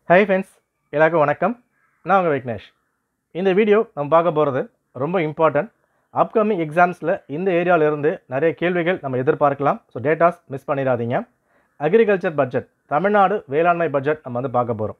Hi friends, எல்லாருக்கும் வணக்கம். நான் உங்கள் விக்னேஷ். இந்த வீடியோ நம்ம பார்க்க போகிறது ரொம்ப இம்பார்ட்டன்ட். அப்கமிங் எக்ஸாம்ஸில் இந்த ஏரியாவிலேருந்து நிறைய கேள்விகள் நம்ம எதிர்பார்க்கலாம். ஸோ டேட்டாஸ் மிஸ் பண்ணிடாதீங்க. அக்ரிகல்ச்சர் பட்ஜெட், தமிழ்நாடு வேளாண்மை பட்ஜெட் நம்ம பார்க்க போகிறோம்.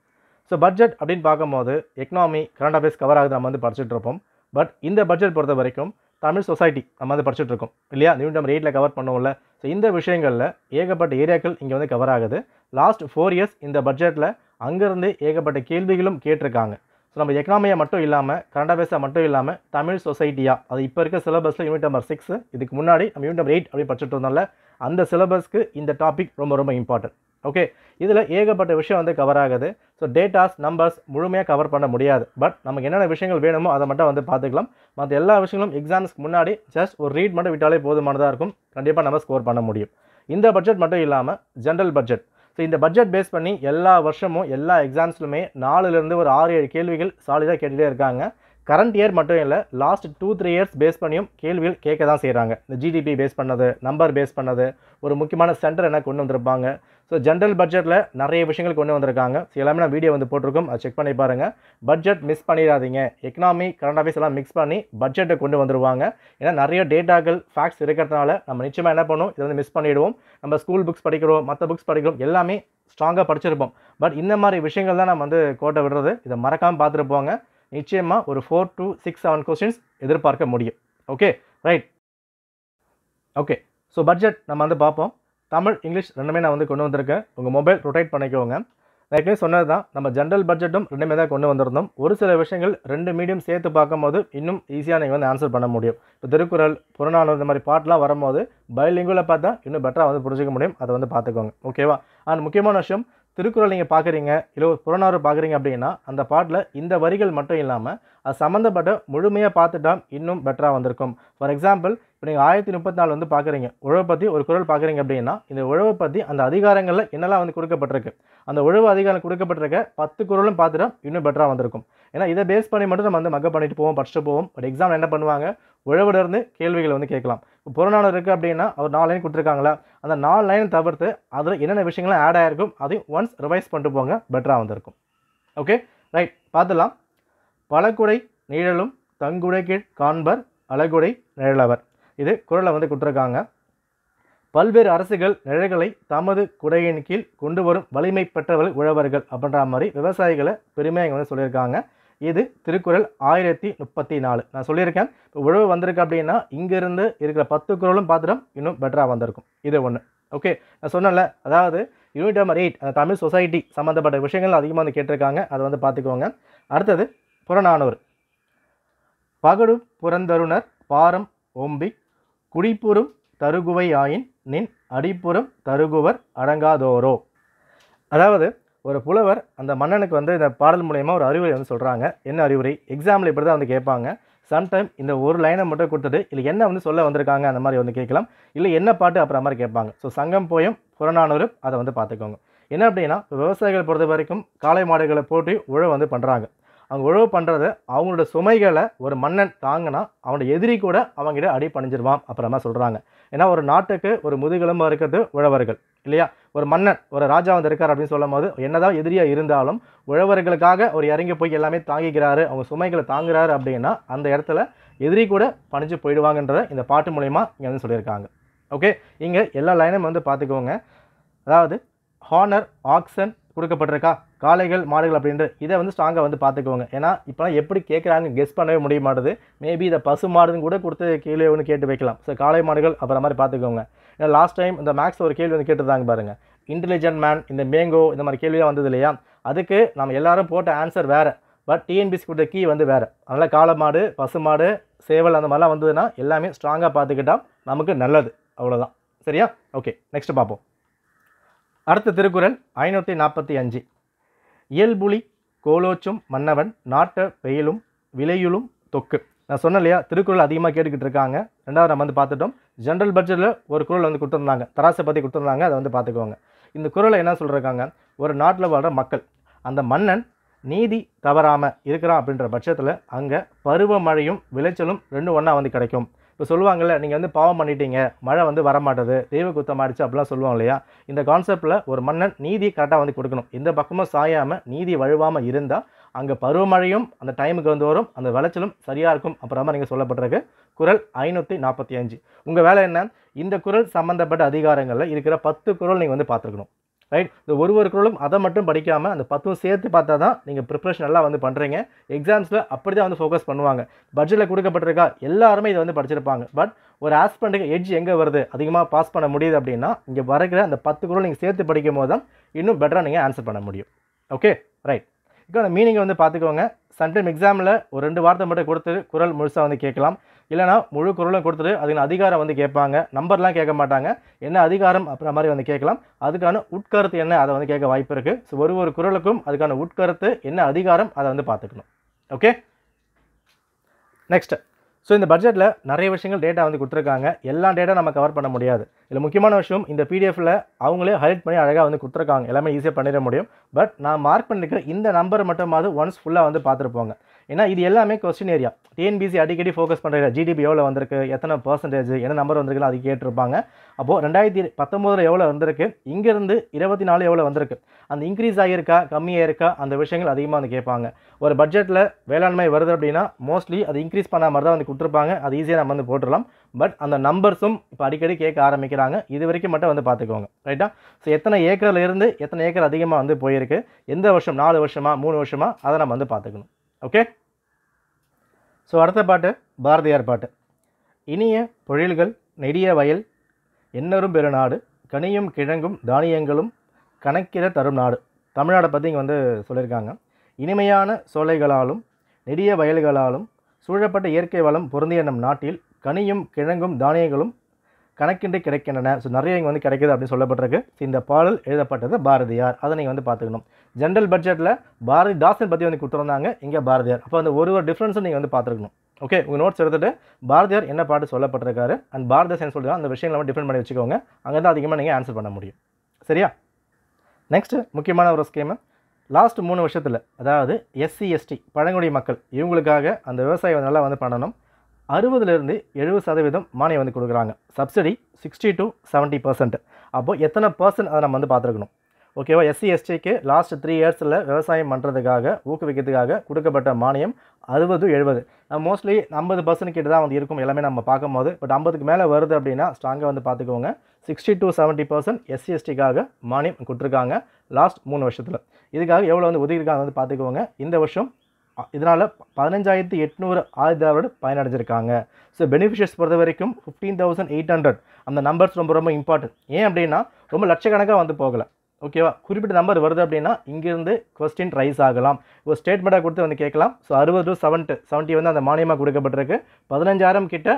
ஸோ பட்ஜெட் அப்படின்னு பார்க்கும்போது எக்கனாமி, கரண்ட் அஃபேர்ஸ் கவர் ஆகுது நம்ம படிச்சுட்டு இருப்போம். பட் இந்த பட்ஜெட் பொறுத்த வரைக்கும் தமிழ் சொசைட்டி நம்ம படிச்சுட்டு இருக்கோம் இல்லையா, நியூட்டம் 8ல் கவர் பண்ணுவோம்ல. ஸோ இந்த விஷயங்களில் ஏகப்பட்ட ஏரியாக்கள் இங்கே கவர் ஆகுது. லாஸ்ட் 4 இயர்ஸ் இந்த பட்ஜெட்டில் அங்கேருந்து ஏகப்பட்ட கேள்விகளும் கேட்டிருக்காங்க. ஸோ நம்ம எக்கனாமியை மட்டும் இல்லாமல், கரண்ட் அஃபேர்ஸை மட்டும் இல்லாமல், தமிழ் சொசைட்டியாக அது இப்போ இருக்க சிலபஸில் யூனிட் நம்பர் 6, இதுக்கு முன்னாடி நம்ம யூனிட் நம்பர் 8 அப்படி படிச்சுட்டு இருந்தோம்ல, அந்த சிலபஸ்க்கு இந்த டாபிக் ரொம்ப இம்பார்ட்டன்ட். ஓகே, இதில் ஏகப்பட்ட விஷயம் கவர் ஆகுது. ஸோ டேட்டாஸ், நம்பர்ஸ் முழுமையாக கவர் பண்ண முடியாது. பட் நமக்கு என்னென்ன விஷயங்கள் வேணுமோ அதை மட்டும் பார்த்துக்கலாம். மற்ற எல்லா விஷயங்களும் எக்ஸாம்ஸ்க்கு முன்னாடி ஜஸ்ட் ஒரு ரீட் மட்டும் விட்டாலே போதுமானதாக இருக்கும். கண்டிப்பாக நம்ம ஸ்கோர் பண்ண முடியும். இந்த பட்ஜெட் மட்டும் இல்லாமல் ஜென்ரல் பட்ஜெட். ஸோ இந்த பட்ஜெட் பேஸ் பண்ணி எல்லா வருஷமும் எல்லா எக்ஸாம்ஸ்லுமே 4லேருந்து ஒரு 6-7 கேள்விகள் சாலிடாக கேட்டுகிட்டே இருக்காங்க. கரண்ட் இயர் மட்டும் இல்லை, லாஸ்ட் 2-3 இயர்ஸ் பேஸ் பண்ணியும் கேள்விகள் கேட்க தான் செய்கிறாங்க. இந்த ஜிடிபி பேஸ் பண்ணது, நம்பர் பேஸ் பண்ணது, ஒரு முக்கியமான சென்டர் என்ன கொண்டு வந்திருப்பாங்க. ஸோ ஜென்ரல் பட்ஜெட்டில் நிறைய விஷயங்கள் கொண்டு வந்திருக்காங்க. ஸோ எல்லாமே நான் வீடியோ போட்டிருக்கோம், அதை செக் பண்ணி பாருங்கள். பட்ஜெட் மிஸ் பண்ணிடாதீங்க. எக்கனாமி, கரண்ட் அஃபேர்ஸ் எல்லாம் மிக்ஸ் பண்ணி பட்ஜெட்டை கொண்டு வந்துருவாங்க. ஏன்னா நிறைய டேட்டாக்கள், ஃபேக்ட்ஸ் இருக்கிறதுனால நம்ம நிச்சயமாக என்ன பண்ணுவோம், இதை மிஸ் பண்ணிவிடுவோம். நம்ம ஸ்கூல் புக்ஸ் படிக்கிறோம், மற்ற புக்ஸ் படிக்கிறோம், எல்லாமே ஸ்ட்ராங்காக படிச்சிருப்போம். பட் இந்த மாதிரி விஷயங்கள் தான் நம்ம கோட்டை விடுறது. இதை மறக்காமல் பார்த்துட்டு போங்க. நிச்சயமாக ஒரு 4 to 6, 7 கொஸ்டின்ஸ் எதிர்பார்க்க முடியும். Okay, right. Okay, so budget நம்ம பார்ப்போம். தமிழ், இங்கிலீஷ் ரெண்டுமே நான் கொண்டு வந்திருக்கேன். உங்கள் மொபைல் ரொட்டேட் பண்ணிக்கோங்க. நான் ஏற்கனவே சொன்னது தான், நம்ம ஜென்ரல் பட்ஜெட்டும் ரெண்டுமே தான் கொண்டு வந்திருந்தோம். ஒரு சில விஷயங்கள் 2 மீடியம் சேர்த்து பார்க்கும்போது இன்னும் ஈஸியாக நீங்கள் ஆன்சர் பண்ண முடியும். இப்போ திருக்குறள், புறநானூறு இந்த மாதிரி பாட்டெலாம் வரும்போது பைலிங்குவலில் பார்த்தா இன்னும் பெட்டராக புரிஞ்சிக்க முடியும். அதை பார்த்துக்கோங்க. ஓகேவா? அண்ட் முக்கியமான விஷயம், திருக்குறள் நீங்கள் பார்க்குறீங்க, இல்லை ஒரு புறநானூறு பார்க்குறீங்க அப்படின்னா அந்த பாட்டில் இந்த வரிகள் மட்டும் இல்லாமல் அது சம்மந்தப்பட்ட முழுமையாக பார்த்துட்டா இன்னும் பெட்டராக வந்திருக்கும். ஃபார் எக்ஸாம்பிள், இப்போ நீங்கள் 1034 பார்க்குறீங்க, உழவை பற்றி ஒரு குறள் பார்க்குறீங்க அப்படின்னா இந்த உழவை பற்றி அந்த அதிகாரங்களில் என்னெல்லாம் கொடுக்கப்பட்டிருக்கு, அந்த உழவு அதிகாரம் கொடுக்கப்பட்டிருக்க 10 குறளும் பார்த்துட்டா இன்னும் பெட்டராக வந்திருக்கும். ஏன்னா இதை பேஸ் பண்ணி மட்டும் நம்ம மக்கப் பண்ணிட்டு போவோம், படிச்சுட்டு போவோம். பட் எக்ஸாம் என்ன பண்ணுவாங்க, உழவுலேருந்து கேள்விகள் கேட்கலாம். இப்போ புறநானூறு இருக்குது அப்படின்னா அவர் 4 லைன் கொடுத்துருக்காங்களா, அந்த 4 லைன் தவிர்த்து அதில் என்னென்ன விஷயங்கள்லாம் ஆட் ஆகிருக்கும் அதையும் ஒன்ஸ் ரிவைஸ் பண்ணிட்டு போங்க, பெட்டராக வந்திருக்கும். Okay, right. பார்த்துலாம். பலகுடை நிழலும் தங்குடை கீழ் காண்பர் அழகுடை நிழலவர். இது குறளை கொடுத்துருக்காங்க. பல்வேறு அரசுகள் நிழல்களை தமது குடையின் கீழ் கொண்டு வரும் வலிமை பெற்றவர்கள் உழவர்கள் அப்படின்ற மாதிரி விவசாயிகளை பெருமையாக இங்கே சொல்லியிருக்காங்க. இது திருக்குறள் 1034. நான் சொல்லியிருக்கேன், இப்போ உழவு வந்திருக்கு அப்படின்னா இங்கேருந்து இருக்கிற 10 குறளும் பார்த்துட்டோம் இன்னும் பெட்டராக வந்திருக்கும். இது ஒன்று. ஓகே, நான் சொன்னல, அதாவது யூனிட் நம்பர் 8 அந்த தமிழ் சொசைட்டி சம்மந்தப்பட்ட விஷயங்கள் அதிகமாக கேட்டிருக்காங்க. அதை பார்த்துக்கோங்க. அடுத்தது புறநானூறு. பகடு புறந்தருணர் பாரம் ஓம்பி குடிப்புறும் தருகுவை ஆயின் நின் அடிப்புறம் தருகுவர் அடங்காதோரோ. அதாவது ஒரு புலவர் அந்த மன்னனுக்கு இந்த பாடல் மூலயமா ஒரு அறிவுரை சொல்கிறாங்க. என்ன அறிவுரை? எக்ஸாமில் இப்படி தான் கேட்பாங்க. சம்டைம் இந்த ஒரு லைனை மட்டும் கொடுத்துட்டு இல்லை என்ன சொல்ல வந்திருக்காங்க அந்த மாதிரி கேட்கலாம். இல்லை என்ன பாட்டு அப்புறம் மாதிரி கேட்பாங்க. ஸோ சங்கம், போயம், புறநானூறு அதை பார்த்துக்கோங்க. என்ன அப்படின்னா, விவசாயிகள் பொறுத்த வரைக்கும் காளை மாடுகளை போட்டு உழவு பண்ணுறாங்க. அவங்க உழவு பண்ணுறது அவங்களோட சுமைகளை ஒரு மன்னன் தாங்கினா அவனோட எதிரி கூட அவங்ககிட்ட அடி பணிஞ்சிருவான் அப்புறமா சொல்கிறாங்க. ஏன்னா ஒரு நாட்டுக்கு ஒரு முதுகெலும்பாக இருக்கிறது உழவர்கள் இல்லையா. ஒரு மன்னன், ஒரு ராஜா இருக்கார் அப்படின்னு சொல்லும் போது என்னதான் எதிரியாக இருந்தாலும் உழவர்களுக்காக ஒரு இறங்கி போய் எல்லாமே தாங்கிக்கிறாரு, அவங்க சுமைகளை தாங்குறாரு அப்படின்னா அந்த இடத்துல எதிரி கூட பணிஞ்சு போயிடுவாங்கன்றதை இந்த பாட்டு மூலயமா இங்கே சொல்லியிருக்காங்க. ஓகே, இங்கே எல்லா லைனும் பார்த்துக்கோங்க. அதாவது ஹானர், ஆக்சன் கொடுக்கப்பட்டிருக்கா, காளைகள், மாடுகள் அப்படின்ற இதை ஸ்ட்ராங்காக பார்த்துக்கோங்க. ஏன்னா இப்போலாம் எப்படி கேட்குறாங்க கெஸ் பண்ணவே முடிய மாட்டுது. மேபி இதை பசு மாடுன்னு கூட கொடுத்து கேள்வி கேட்டு வைக்கலாம். ஸோ காளை மாடுகள் அப்புறம் மாதிரி பார்த்துக்கோங்க. ஏன்னா லாஸ்ட் டைம் இந்த மேக்ஸ் ஒரு கேள்வி கேட்டுருந்தாங்க பாருங்கள், இன்டெலிஜென்ட் மேன், இந்த மேங்கோ இந்த மாதிரி கேள்வியாக வந்தது இல்லையா. அதுக்கு நம்ம எல்லாரும் போட்ட ஆன்சர் வேறு, பட் டிஎன்பிசி கொடுத்த கீ வேறு. அதனால் காளை மாடு, பசு மாடு, சேவல் அந்த மாதிரிலாம் வந்ததுன்னா எல்லாமே ஸ்ட்ராங்காக பார்த்துக்கிட்டால் நமக்கு நல்லது. அவ்வளோதான். சரியா? ஓகே, நெக்ஸ்ட் பார்ப்போம். அடுத்த திருக்குறள் 545. இயல்புலி கோலோச்சும் மன்னவன் நாட்ட பெயிலும் விலையுளும் தொக்கு. நான் சொன்னேன் இல்லையா, திருக்குறள் அதிகமாக கேட்டுக்கிட்டு இருக்காங்க. ரெண்டாவது நம்ம பார்த்துட்டோம். ஜென்ரல் பட்ஜெட்டில் ஒரு குறள் கொடுத்துருந்தாங்க, தராசை பற்றி கொடுத்துருந்தாங்க. அதை பார்த்துக்கோங்க. இந்த குறளை என்ன சொல்கிறாங்க, ஒரு நாட்டில் வாழ்கிற மக்கள், அந்த மன்னன் நீதி தவறாமல் இருக்கிறான் அப்படின்ற பட்சத்தில் அங்கே பருவமழையும் விளைச்சலும் 2 ஒன்றா கிடைக்கும். இப்போ சொல்லுவாங்கல்ல, நீங்கள் வந்து பாவம் பண்ணிட்டீங்க, மழை வந்து வரமாட்டது, தெய்வ குத்தம் ஆயிடுச்சு அப்படிலாம் சொல்லுவாங்க இல்லையா? இந்த கான்செப்ட்டில் ஒரு மன்னன் நீதி கரெக்டாக வந்து கொடுக்கணும். எந்த பக்கமும் சாயாமல் நீதி வழுவாமல் இருந்தால் அங்கே பருவமழையும் அந்த டைமுக்கு வந்து வரும், அந்த விளைச்சலும் சரியாக இருக்கும். அப்புறமா நீங்கள் சொல்லப்பட்டிருக்கு குறள் 545. உங்கள் வேலை என்ன? இந்த குறள் சம்மந்தப்பட்ட அதிகாரங்களில் இருக்கிற 10 குறள் நீங்கள் வந்து பார்த்துருக்கணும். ரைட்? இந்த ஒரு குறளும் அதை மட்டும் படிக்காமல் அந்த 10 சேர்த்து பார்த்தா தான் நீங்கள் ப்ரிப்ரேஷன் எல்லாம் வந்து பண்ணுறீங்க. எக்ஸாம்ஸில் அப்படி தான் வந்து ஃபோக்கஸ் பண்ணுவாங்க. பட்ஜெட்டில் கொடுக்கப்பட்டிருக்கா எல்லாருமே இதை வந்து படிச்சிருப்பாங்க. பட் ஒரு ஆஸ்பிரண்ட்டுக்கு எட்ஜ் எங்கே வருது, அதிகமாக பாஸ் பண்ண முடியுது அப்படின்னா இங்கே வரைக்கிற அந்த 10 குறள் நீங்கள் சேர்த்து படிக்கும் போது தான் இன்னும் பெட்டராக நீங்கள் ஆன்சர் பண்ண முடியும். Okay, right. இப்போ அந்த மீனிங்கை வந்து பார்த்துக்கோங்க. சம்டைம் எக்ஸாமில் ஒரு 2 வார்த்தை மட்டும் கொடுத்து குறள் முழுசாக வந்து கேட்கலாம். இல்லைனா முழு குறளும் கொடுத்துட்டு அதுக்கு அதிகாரம் வந்து கேட்பாங்க. நம்பர்லாம் கேட்க மாட்டாங்க, என்ன அதிகாரம் அப்புற மாதிரி வந்து கேட்கலாம். அதுக்கான உட்கருத்து என்ன அதை வந்து கேட்க வாய்ப்பு இருக்குது. ஸோ ஒரு குறளுக்கும் அதுக்கான உட்கருத்து என்ன அதிகாரம் அதை வந்து பார்த்துக்கணும். Okay, next. ஸோ இந்த பட்ஜெட்டில் நிறைய விஷயங்கள் டேட்டா வந்து கொடுத்துருக்காங்க. எல்லா டேட்டா நம்ம கவர் பண்ண முடியாது. இதில் முக்கியமான விஷயம், இந்த பிடிஎஃப்பில் அவங்களே ஹைலைட் பண்ணி அழகாக வந்து கொடுத்துருக்காங்க. எல்லாமே ஈஸியாக பண்ணிட முடியும். பட் நான் மார்க் பண்ணிக்கிற இந்த நம்பர் மட்டுமாவது ஒன்ஸ் ஃபுல்லாக வந்து பார்த்துருப்போங்க. ஏன்னா இது எல்லாமே கொஸ்டின் ஏரியா. டிஎன்பிசி அடிக்கடி ஃபோக்கஸ் பண்ணுற ஜிடிபி எவ்வளோ வந்திருக்கு, எத்தனை பர்சன்டேஜ், என்ன நம்பர் வந்திருக்குன்னு அது கேட்டிருப்பாங்க. அப்போது 2019 எவ்வளோ வந்திருக்கு, இங்கேருந்து 24 எவ்வளோ வந்திருக்கு, அந்த இன்க்ரீஸ் ஆகியிருக்கா கம்மியாக இருக்கா, அந்த விஷயங்கள் அதிகமாக வந்து கேட்பாங்க. ஒரு பட்ஜெட்டில் வேளாண்மை வருது அப்படின்னா மோஸ்ட்லி அது இன்க்ரீஸ் பண்ண மாதிரி தான் வந்து கொடுத்துருப்பாங்க. அது ஈஸியாக நம்ம வந்து போட்டுடலாம். பட் அந்த நம்பர்ஸும் இப்போ அடிக்கடி கேட்க ஆரம்பிக்கிறாங்க. இது வரைக்கும் மட்டும் வந்து பார்த்துக்கோங்க. ரைட்டா? ஸோ எத்தனை ஏக்கரில் இருந்து எத்தனை ஏக்கர் அதிகமாக வந்து போயிருக்கு, எந்த வருஷம், 4 வருஷமா 3 வருஷமா, அதை நம்ம வந்து பார்த்துக்கணும். ஓகே, ஸோ அடுத்த பாட்டு பாரதியார் பாட்டு. இனிய பொழில்கள் நெடிய வயல் எண்ணரும் பெருநாடு கனியும் கிழங்கும் தானியங்களும் கணக்கிட தரும் நாடு. தமிழ்நாடை பற்றி இங்கே வந்து சொல்லியிருக்காங்க. இனிமையான சோலைகளாலும் நெடிய வயல்களாலும் சூழப்பட்ட இயற்கை வளம் பொருந்திய நம் நாட்டில் கனியும் கிழங்கும் தானியங்களும் கணக்கின்றி கிடைக்கின்றன. ஸோ நிறைய இங்கே வந்து கிடைக்குது அப்படின்னு சொல்லப்பட்டிருக்கு. இந்த பாடல் எழுதப்பட்டது பாரதியார். அதை நீங்கள் வந்து பார்த்துக்கணும். ஜென்ரல் பட்ஜெட்டில் பாரதிதாசன் பற்றி வந்து கொடுத்துருந்தாங்க, இங்கே பாரதியார். அப்போ அந்த ஒரு டிஃப்ரென்ஸும் நீங்கள் வந்து பார்த்துருக்கணும். ஓகே, உங்கள் நோட்ஸ் எடுத்துகிட்டு பாரதியார் என்ன பாட்டு சொல்லப்பட்டிருக்காரு அண்ட் பாரதிதாசன் சொல்லுங்கள், அந்த விஷயங்களை வந்து டிஃபரெண்ட் பண்ணி வச்சுக்கோங்க. அங்கே தான் அதிகமாக நீங்கள் ஆன்சர் பண்ண முடியும். சரியா? நெக்ஸ்ட்டு முக்கியமான ஒரு ஸ்கீமு. லாஸ்ட் 3 வருஷத்தில், அதாவது எஸ்சி எஸ்டி பழங்குடி மக்கள் இவங்களுக்காக அந்த விவசாயம் நல்லா வந்து பண்ணணும். 60% 70% மானியம் வந்து கொடுக்குறாங்க. Subsidy 60 to 70%. அப்போது எத்தனை பர்சன்ட் அதை நம்ம வந்து பார்த்துருக்கணும். ஓகேவா? எஸ்சி எஸ்டிக்கு லாஸ்ட் 3 இயர்ஸில் விவசாயம் பண்ணுறதுக்காக ஊக்குவிக்கிறதுக்காக கொடுக்கப்பட்ட மானியம் 60-70. மோஸ்ட்லி 50% கிட்ட தான் வந்து இருக்கும் எல்லாமே நம்ம பார்க்கும்போது. பட் 50க்கு மேலே வருது அப்படின்னா ஸ்ட்ராங்காக வந்து பார்த்துக்கோங்க. 60 to 70% எஸ்சி எஸ்டிக்காக மானியம் கொடுத்துருக்காங்க லாஸ்ட் 3 வருஷத்தில். இதுக்காக எவ்வளோ வந்து ஒதுக்கியிருக்காங்க வந்து பார்த்துக்கோங்க. இந்த வருஷம் இதனால் 15,800 ஆயுதவாடு பயனடைஞ்சிருக்காங்க. ஸோ பெனிஃபிஷியர்ஸ் பொறுத்த வரைக்கும் 15,800. அந்த நம்பர்ஸ் ரொம்ப ரொம்ப இம்பார்ட்டன்ட். ஏன் அப்படின்னா ரொம்ப லட்சக்கணக்காக வந்து போகலை. ஓகேவா? குறிப்பிட்ட நம்பர் வருது அப்படின்னா இங்கேருந்து கொஸ்டின் ரைஸ் ஆகலாம். ஒரு ஸ்டேட்மெண்ட்டாக கொடுத்து வந்து கேட்கலாம். ஸோ 60 to 70 வந்து அந்த மானியமாக கொடுக்கப்பட்டிருக்கு. 15,000 கிட்ட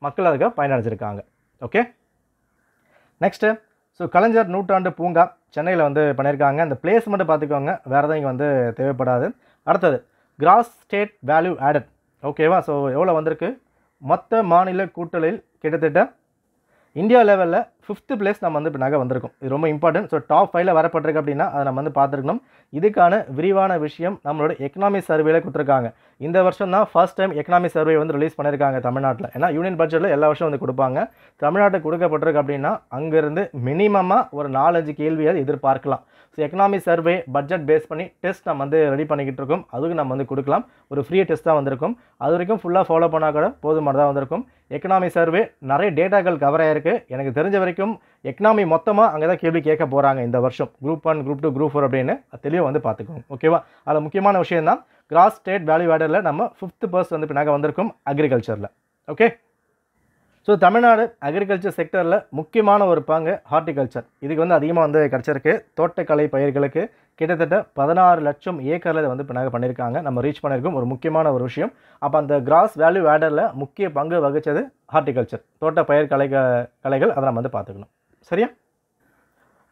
மக்கள் அதுக்கு பயனடைஞ்சிருக்காங்க. Okay, next. ஸோ கலைஞர் நூற்றாண்டு பூங்கா சென்னையில் வந்து பண்ணியிருக்காங்க. அந்த பிளேஸ் மட்டும் பார்த்துக்கோங்க, வேறு எதுவும் இங்கே வந்து தேவைப்படாது. அடுத்தது கிராஸ் ஸ்டேட் வேல்யூ ஆடட். ஓகேவா? ஸோ எவ்வளோ வந்திருக்கு, மொத்த மாநில கூட்டலில் கிட்டத்தட்ட இந்தியா லெவலில் 5th பிளேஸ் நம்ம வந்து இப்போ நகை வந்திருக்கும். இது ரொம்ப இம்பார்ட்டன்ட். ஸோ டாப் 5ல் வரப்பட்டிருக்கு அப்படின்னா அதை நம்ம வந்து பார்த்துருக்கணும். இதுக்கான விரிவான விஷயம் நம்மளோட எக்கனாமி சர்வேல கொடுத்துருக்காங்க. இந்த வருஷம் தான் ஃபர்ஸ்ட் டைம் எக்கனாமி சர்வே வந்து ரிலீஸ் பண்ணியிருக்காங்க தமிழ்நாட்டில். ஏன்னா யூனியன் பட்ஜெட்டில் எல்லா வருஷம் வந்து கொடுப்பாங்க. தமிழ்நாட்டுக்கு கொடுக்கப்பட்டிருக்கு அப்படின்னா அங்கேருந்து மினிமமாக ஒரு 4-5 கேள்வியாவது எதிர்பார்க்கலாம். So economy survey budget base பண்ணி டெஸ்ட் நம்ம வந்து ரெடி பண்ணிக்கிட்டு இருக்கோம். அதுக்கு நம்ம வந்து கொடுக்கலாம். ஒரு ஃப்ரீ டெஸ்ட் தான் வந்திருக்கும். அது வரைக்கும் ஃபுல்லாக ஃபாலோ பண்ணால் கூட போதுமானதாக வந்திருக்கும். எக்கனாமி சர்வே நிறைய டேட்டாக்கள் கவர் ஆகிருக்கு. எனக்கு தெரிஞ்ச வரைக்கும் எக்கனாமி மொத்தமாக அங்கே தான் கேள்வி கேட்க போகிறாங்க இந்த வருஷம். குரூப் 1, குரூப் 2, குரூப் 4 அப்படின்னு தெளிவாக வந்து பார்த்துக்கோங்க. ஓகேவா? அதில் முக்கியமான விஷயம் தான் கிராஸ் ஸ்டேட் வேல்யூ ஆடரில் நம்ம 5th பர்ஸ்ட் வந்து இப்போ நாங்கள் வந்திருக்கோம் அக்ரிகல்ச்சரில். ஓகே, ஸோ தமிழ்நாடு அக்ரிகல்ச்சர் செக்டரில் முக்கியமான ஒரு பங்கு ஹார்டிகல்ச்சர். இதுக்கு வந்து அதிகமாக வந்து கிடச்சிருக்கு. தோட்டக்கலை பயிர்களுக்கு கிட்டத்தட்ட 16 லட்சம் ஏக்கரில் இதை வந்து இப்போ நாங்கள் பண்ணியிருக்காங்க. நம்ம ரீச் பண்ணியிருக்கோம். ஒரு முக்கியமான ஒரு விஷயம். அப்போ அந்த கிராஸ் வேல்யூ ஆடரில் முக்கிய பங்கு வகித்தது ஹார்டிகல்ச்சர், தோட்ட பயிர் கலைகள். அதை நம்ம வந்து பார்த்துக்கணும். சரியா?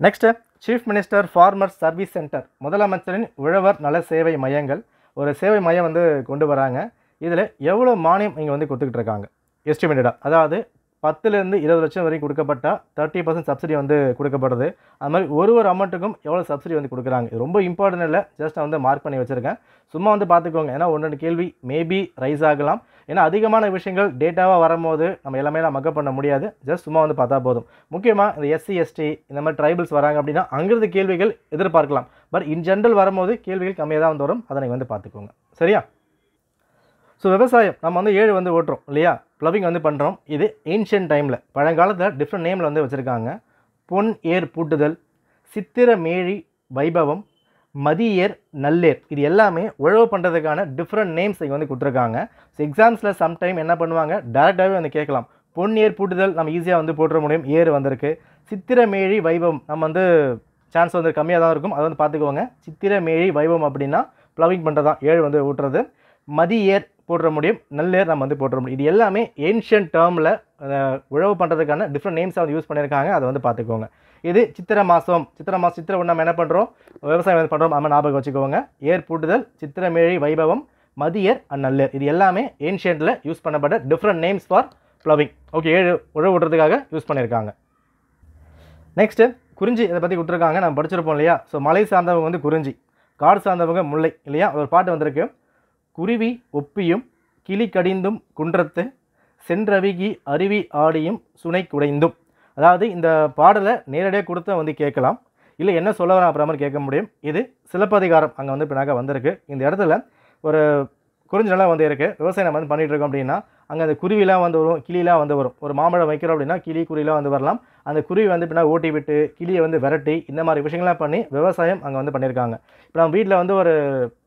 Next chief minister farmers service centre, முதலமைச்சரின் உழவர் நல சேவை மையங்கள். ஒரு சேவை மையம் வந்து கொண்டு வராங்க. இதில் எவ்வளோ மானியம் இங்கே வந்து கொடுத்துக்கிட்டு இருக்காங்க எஸ்டிமேட்டடாக, அதாவது 10லேருந்து 20 லட்சம் வரைக்கும் கொடுக்கப்பட்டா 30% சப்சிடி வந்து கொடுக்கப்படுது. அது மாதிரி ஒரு அமௌண்ட்டுக்கும் எவ்வளோ சப்சிடி வந்து கொடுக்குறாங்க. இது ரொம்ப இம்பார்ட்டன்ட் இல்லை, ஜஸ்ட் நான் வந்து மார்க் பண்ணி வச்சுருக்கேன். சும்மா வந்து பார்த்துக்கோங்க. ஏன்னா 1-2 கேள்வி மேபி ரைஸ் ஆகலாம். ஏன்னா அதிகமான விஷயங்கள் டேட்டாவாக வரும்போது நம்ம எல்லாமே மக்கப் பண்ண முடியாது. ஜஸ்ட் சும்மா வந்து பார்த்தா போதும். முக்கியமாக இந்த எஸ்சி எஸ்டி இந்த மாதிரி ட்ரைபிள்ஸ் வராங்க அப்படின்னா அங்கிருந்து கேள்விகள் எதிர்பார்க்கலாம். பட் இன் ஜென்ரல் வரும்போது கேள்விகள் கம்மியாக தான் வந்து வரும். அதை நீங்கள் வந்து பார்த்துக்கோங்க. சரியா? ஸோ விவசாயம் நம்ம வந்து 7 வந்து ஓட்டுறோம் இல்லையா? ப்ளவிங் வந்து பண்ணுறோம். இது ஏன்ஷியன்ட் டைமில் பழங்காலத்தில் டிஃப்ரெண்ட் நேமில் வந்து வச்சுருக்காங்க. பொன் ஏர் பூட்டுதல், சித்திர மேழி வைபவம், மதியேர், நல்லேர், இது எல்லாமே உழவு பண்ணுறதுக்கான டிஃப்ரெண்ட் நேம்ஸ் இங்கே வந்து கொடுத்துருக்காங்க. ஸோ எக்ஸாம்ஸில் சம்டைம் என்ன பண்ணுவாங்க, டேரெக்டாகவே வந்து கேட்கலாம். பொன் ஏர் பூட்டுதல் நம்ம ஈஸியாக வந்து போட்டுற முடியும், ஏர் வந்திருக்கு. சித்திர மேழி வைபவம் நம்ம வந்து சான்ஸ் வந்து கம்மியாக தான் இருக்கும், அதை வந்து பார்த்துக்குவாங்க. சித்திர மேழி வைபவம் அப்படின்னா ப்ளவிங் பண்ணுறது தான், 7 வந்து ஊட்டுறது. மதியேர் போட்டுற முடியும், நல்லேர் நம்ம வந்து போட்டுற முடியும். இது எல்லாமே ஏன்ஷியன்ட் டேர்மில் உழவு பண்ணுறதுக்கான டிஃப்ரெண்ட் நேம்ஸை வந்து யூஸ் பண்ணியிருக்காங்க, அதை வந்து பார்த்துக்கோங்க. இது சித்திரை மாதம், சித்திரை ஒன்று நம்ம என்ன பண்ணுறோம், விவசாயம் வந்து பண்ணுறோம், நம்ம ஞாபகம் வச்சுக்கோங்க. ஏர் பூட்டுதல், சித்திரமேழி வைபவம், மதியேர் அண்ட் நல்லேர், இது எல்லாமே ஏன்ஷியன்ட்டில் யூஸ் பண்ணப்பட்ட different names for ploughing. Okay, 7 உழவு ஓட்டுறதுக்காக யூஸ் பண்ணியிருக்காங்க. நெக்ஸ்ட்டு குறிஞ்சி, இதை பற்றி கொடுத்துருக்காங்க, நம்ம படிச்சிருப்போம் இல்லையா? ஸோ மலை சார்ந்தவங்க வந்து குறிஞ்சி, காடு சார்ந்தவங்க முல்லை இல்லையா? ஒரு பாட்டு வந்திருக்கு. குருவி ஒப்பியும் கிளி கடிந்தும் குன்றத்து சென்றவிகி அருவி ஆடியும் சுனை குடைந்தும். அதாவது இந்த பாடலை நேரடியாக கொடுத்து வந்து கேட்கலாம், இல்லை என்ன சொல்ல வரேன் அப்புறமா கேட்க முடியும். இது சிலப்பதிகாரம் அங்கே வந்து பின்னாக வந்திருக்கு. இந்த இடத்துல ஒரு குறிஞ்சி நிலம் வந்து இருக்குது, விவசாயம் நம்ம வந்து பண்ணிகிட்டு இருக்கோம் அப்படின்னா அங்கே அந்த குருவிலாம் வந்து வரும், கிளிலாம் வந்து வரும். ஒரு மாம்பழம் வைக்கிறோம் அப்படின்னா கிளி குருவிலாம் வந்து வரலாம். அந்த குருவி வந்து பின்னா ஓட்டி விட்டு கிளியை வந்து விரட்டி இந்த மாதிரி விஷயங்கள்லாம் பண்ணி விவசாயம் அங்கே வந்து பண்ணியிருக்காங்க. இப்போ நம்ம வீட்டில் வந்து ஒரு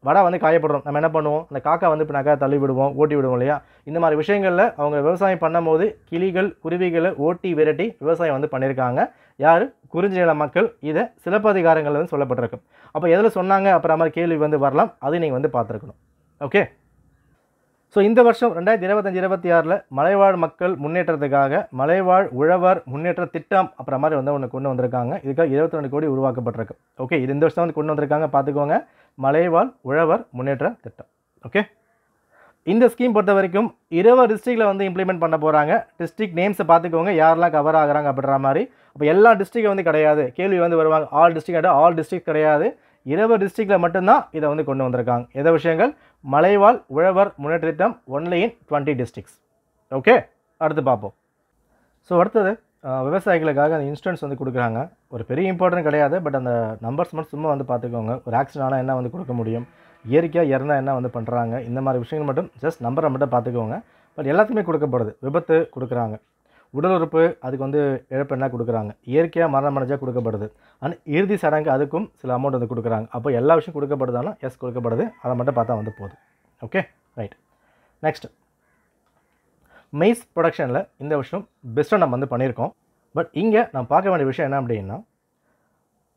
வடை வந்து காயப்படுறோம், நம்ம என்ன பண்ணுவோம், அந்த காக்கா வந்து பின்னாக்கா தள்ளி விடுவோம், ஓட்டி விடுவோம் இல்லையா? இந்த மாதிரி விஷயங்களில் அவங்க விவசாயம் பண்ணும்போது கிளிகள் குருவிகளை ஓட்டி விரட்டி விவசாயம் வந்து பண்ணியிருக்காங்க. யார்? குறிஞ்சி நில மக்கள். இதை சிலப்பதிகாரங்கள் வந்து சொல்லப்பட்டிருக்கு. அப்போ எதில் சொன்னாங்க அப்புறம் மாதிரி கேள்வி வந்து வரலாம், அது நீங்கள் வந்து பார்த்துருக்கணும். ஓகே, ஸோ இந்த வருஷம் 2025-26 மலைவாழ் மக்கள் முன்னேற்றத்துக்காக மலைவாழ் உழவர் முன்னேற்ற திட்டம் அப்புறம் மாதிரி வந்து ஒன்று கொண்டு வந்திருக்காங்க. இதுக்காக 22 கோடி உருவாக்கப்பட்டிருக்கு. ஓகே, இது இந்த வருஷம் வந்து கொண்டு வந்திருக்காங்க, பார்த்துக்கோங்க. மலைவாழ் உழவர் முன்னேற்ற திட்டம். ஓகே, இந்த ஸ்கீம் பொறுத்த வரைக்கும் 20 டிஸ்ட்ரிக்டில் வந்து இம்ப்ளிமெண்ட் பண்ண போகிறாங்க. டிஸ்ட்ரிக்ட் நேம்ஸை பார்த்துக்கோங்க, யாரெல்லாம் கவர் ஆகிறாங்க அப்படின்ற மாதிரி. அப்போ எல்லா டிஸ்ட்ரிக்டும் வந்து கிடையாது, கேள்வி வந்து வருவாங்க. ஆல் டிஸ்ட்ரிக்ட் கிடையாது, 20 டிஸ்ட்ரிக்டில் மட்டும்தான் இதை வந்து கொண்டு வந்திருக்காங்க. எந்த விஷயங்கள்? மலைவாழ் உழவர் முன்னேற்ற திட்டம் ஒன்லி இன் 20 டிஸ்ட்ரிக்ட்ஸ். ஓகே, அடுத்து பார்ப்போம். ஸோ அடுத்தது விவசாயிகளுக்காக அந்த இன்சூரன்ஸ் வந்து கொடுக்குறாங்க. ஒரு பெரிய இம்பார்ட்டன்ட் கிடையாது, பட் அந்த நம்பர்ஸ் மட்டும் சும்மா வந்து பார்த்துக்கோங்க. ஒரு ஆக்சிடென்ட் ஆனால் என்ன வந்து கொடுக்க முடியும், இயற்கையாக இறந்தால் என்ன வந்து பண்ணுறாங்க, இந்த மாதிரி விஷயங்கள் மட்டும் ஜஸ்ட் நம்பரை மட்டும் பார்த்துக்கோங்க. பட் எல்லாத்துக்குமே கொடுக்கப்படுது. விபத்து கொடுக்குறாங்க, உடல் உறுப்பு அதுக்கு வந்து இழப்பு என்ன கொடுக்குறாங்க, இயற்கையாக மரணம் அடைஞ்சால் கொடுக்கப்படுது, அண்ட் இறுதி சடங்கு அதுக்கும் சில அமௌண்ட் வந்து கொடுக்குறாங்க. அப்போ எல்லா விஷயம் கொடுக்கப்படுதாலும் எஸ் கொடுக்கப்படுது, அதை மட்டும் பார்த்தா வந்து போகுது. Okay, right. நெக்ஸ்ட், மெய்ஸ் ப்ரொடக்ஷனில் இந்த விஷயம் பெஸ்ட்டாக நம்ம வந்து பண்ணியிருக்கோம். பட் இங்கே நான் பார்க்க வேண்டிய விஷயம் என்ன அப்படின்னா,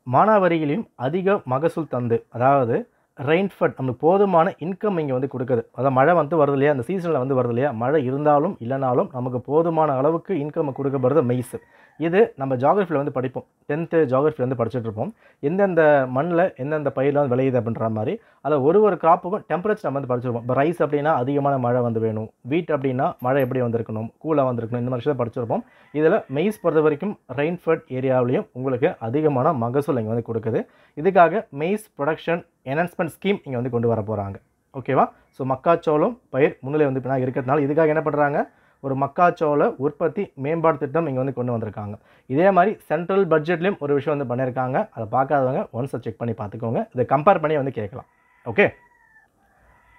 மானாவாரியிலையும் அதிக மகசூல் தந்து, அதாவது ரெயின்ஃபட் நம்மளுக்கு போதுமான இன்கம் இங்கே வந்து கொடுக்குது. அதாவது மழை வந்து வருது இல்லையா, அந்த சீசனில் வந்து வருது இல்லையா, மழை இருந்தாலும் இல்லைனாலும் நமக்கு போதுமான அளவுக்கு இன்கம் கொடுக்கப்படுறது மெய்ஸ். இது நம்ம ஜாகிரஃபியில் வந்து படிப்போம், 10th ஜாகிரஃபி வந்து படிச்சுட்டு இருப்போம். எந்தெந்த மண்ணில் எந்தெந்த பயிரெலாம் வந்து விளையுது அப்படின்ற மாதிரி. அதில் ஒரு கிராப்புக்கும் டெம்பரேச்சர் நம்ம வந்து படிச்சிருப்போம். இப்போ ரைஸ் அப்படின்னா அதிகமான மழை வந்து வேணும், வீட் அப்படின்னா மழை எப்படி வந்திருக்கணும், கூலாக வந்திருக்கணும், இந்த மாதிரி விஷயத்தை படிச்சிருப்போம். இதில் மெய்ஸ் பொறுத்த வரைக்கும் ரெயின்ஃபட் ஏரியாவிலையும் உங்களுக்கு அதிகமான மகசூல் இங்கே வந்து கொடுக்குது. இதுக்காக மெய்ஸ் ப்ரொடக்ஷன் என்ஹான்ஸ்மெண்ட் ஸ்கீம் இங்கே வந்து கொண்டு வர போகிறாங்க. ஓகேவா? ஸோ மக்காச்சோளம் பயிர் முன்னிலை வந்து இப்போ இருக்கிறதுனால இதுக்காக என்ன பண்ணுறாங்க, ஒரு மக்காச்சோள உற்பத்தி மேம்பாடு திட்டம் இங்கே வந்து கொண்டு வந்திருக்காங்க. இதே மாதிரி சென்ட்ரல் பட்ஜெட்லேயும் ஒரு விஷயம் வந்து பண்ணியிருக்காங்க. அதை பார்க்காதவங்க ஒன்ஸை செக் பண்ணி பார்த்துக்கோங்க, இதை கம்பேர் பண்ணி வந்து கேட்கலாம். ஓகே,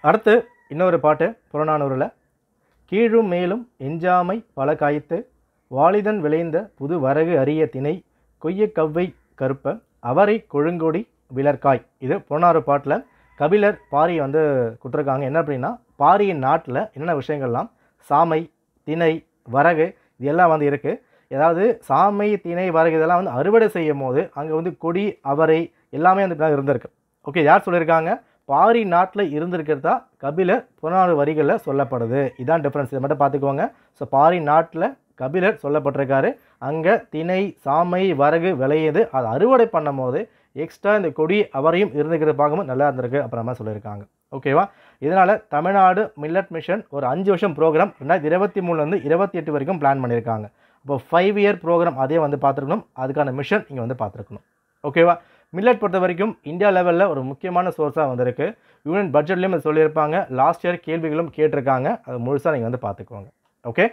அடுத்து இன்னொரு பாட்டு புறநானூரில். கீழும் மேலும் எஞ்சாமை பல காய்த்து வாலிதன் விளைந்த புது வரகு அரிய திணை கொய்ய கவ்வை கருப்ப அவரை கொழுங்கொடி விலர்காய். இது புறநானூறு பாட்டில் கபிலர் பாரி வந்து கொடுத்துருக்காங்க. என்ன அப்படின்னா, பாரியின் நாட்டில் என்னென்ன விஷயங்கள்லாம் சாமை திணை வரகு இது எல்லாம் வந்து இருக்குது. ஏதாவது சாமை திணை வரகு இதெல்லாம் வந்து அறுவடை செய்யும் போது அங்கே வந்து கொடி அவரை எல்லாமே வந்து இருந்திருக்கு. ஓகே, யார் சொல்லியிருக்காங்க, பாரி நாட்டில் இருந்திருக்கிறதா கபிலர் புறநானூறு வரிகளில் சொல்லப்படுது. இதான் டிஃப்ரென்ஸ், இதை மட்டும் பார்த்துக்கோங்க. ஸோ பாரி நாட்டில் கபிலர் சொல்லப்பட்டிருக்காரு, அங்கே திணை சாமை வரகு விளையுது, அதை அறுவடை பண்ணும் போது எக்ஸ்ட்ரா இந்த கொடி அவரையும் இருந்துக்கிறது பார்க்கும்போது நல்லா இருந்திருக்கு அப்புறமா சொல்லியிருக்காங்க. ஓகேவா? இதனால் தமிழ்நாடு மில்லட் மிஷன் ஒரு 5 வருஷம் ப்ரோக்ராம் 2023லேருந்து 28 வரைக்கும் பிளான் பண்ணியிருக்காங்க. இப்போ 5 இயர் ப்ரோக்ராம் அதே வந்து பார்த்துருக்கணும். அதுக்கான மிஷன் இங்கே வந்து பார்த்துருக்கணும். ஓகேவா? மில்லட் பொறுத்த வரைக்கும் இந்தியா லெவலில் ஒரு முக்கியமான சோர்ஸாக வந்திருக்கு. யூனியன் பட்ஜெட்லேயும் அது சொல்லியிருப்பாங்க. லாஸ்ட் இயர் கேள்விகளும் கேட்டிருக்காங்க. அது முழுசாக நீங்கள் வந்து பார்த்துக்கோங்க. ஓகே.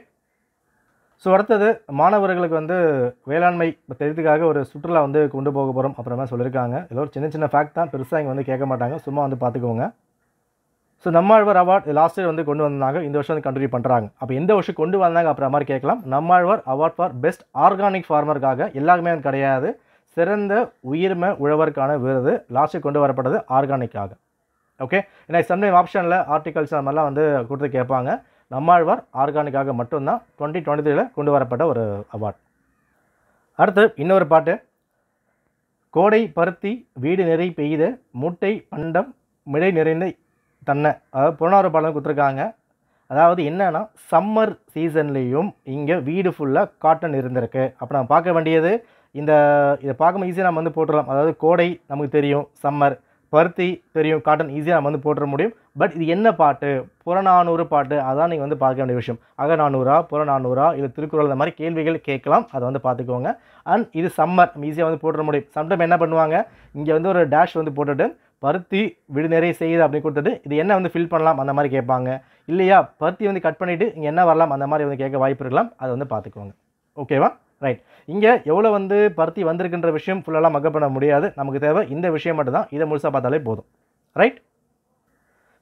ஸோ அடுத்தது மாணவர்களுக்கு வந்து வேளாண்மை தெரிவித்துக்காக ஒரு சுற்றுலா வந்து கொண்டு போக போகிறோம் அப்புறமா சொல்லியிருக்காங்க. ஏதோ ஒரு சின்ன சின்ன ஃபேக்ட் தான், பெருசாக இங்கே வந்து கேட்க மாட்டாங்க, சும்மா வந்து பார்த்துக்கோங்க. So Nammalvar award last year வந்து கொண்டு வந்தாங்க, இந்த வருஷம் வந்து கண்டினியூ பண்ணுறாங்க. அப்போ எந்த வருஷம் கொண்டு வந்தாங்க அப்புறம் மாதிரி கேட்கலாம். Nammalvar award for best organic ஃபார்மருக்காக எல்லாருமே அது கிடையாது, சிறந்த உயிர்மை உழவருக்கான விருது லாஸ்ட் இயர் கொண்டு வரப்பட்டது ஆர்கானிக்காக. ஓகே. ஏன்னா சம்டைம் ஆப்ஷனில் ஆர்டிகல்ஸ் அந்த மாதிரிலாம் வந்து கொடுத்து கேட்பாங்க. நம்மாழ்வார் ஆர்கானிக்காக மட்டும்தான் 2023 கொண்டு வரப்பட்ட ஒரு அவார்ட். அடுத்து இன்னொரு பாட்டு, கோடை பருத்தி வீடு நிறை பெய்த மூட்டை பண்டம் மிடை நிறைந்த தன்னை, அதாவது புறநாறு பாடம் கொடுத்துருக்காங்க. அதாவது என்னன்னா சம்மர் சீசன்லேயும் இங்கே வீடு ஃபுல்லாக காட்டன் இருந்திருக்கு. அப்போ நம்ம பார்க்க வேண்டியது இதை பார்க்கும்போது ஈஸியாக நம்ம வந்து போட்டுடலாம். அதாவது கோடை நமக்கு தெரியும், சம்மர், பருத்தி தெரியும், காட்டன் ஈஸியாக நம்ம வந்து போட்டுற முடியும். பட் இது என்ன பாட்டு? புறநானூறு பாட்டு. அதான் நீங்கள் வந்து பார்க்க வேண்டிய விஷயம். அகநானூறா புறநானூறா இல்லை திருக்குறள், இந்த மாதிரி கேள்விகள் கேட்கலாம், அதை வந்து பார்த்துக்கோங்க. அண்ட் இது சம்மர், நம்ம ஈஸியாக வந்து போட்டுற முடியும். சம்டைம் என்ன பண்ணுவாங்க, இங்கே வந்து ஒரு டேஷ் வந்து போட்டுட்டு பருத்தி விடு நிறைய செய்யுது அப்படின்னு கொடுத்துட்டு இது என்ன வந்து ஃபில் பண்ணலாம் அந்த மாதிரி கேட்பாங்க. இல்லையா பருத்தி வந்து கட் பண்ணிவிட்டு இங்கே என்ன வரலாம் அந்த மாதிரி வந்து கேட்க வாய்ப்பு இருக்கலாம், அதை வந்து பார்த்துக்கோங்க. ஓகேவா? ரைட். இங்கே எவ்வளோ வந்து பருத்தி வந்திருக்குன்ற விஷயம் ஃபுல்லெல்லாம் மக்கப் பண்ண முடியாது. நமக்கு தேவை இந்த விஷயம் மட்டும்தான். இதை முழுசாக பார்த்தாலே போதும். ரைட்.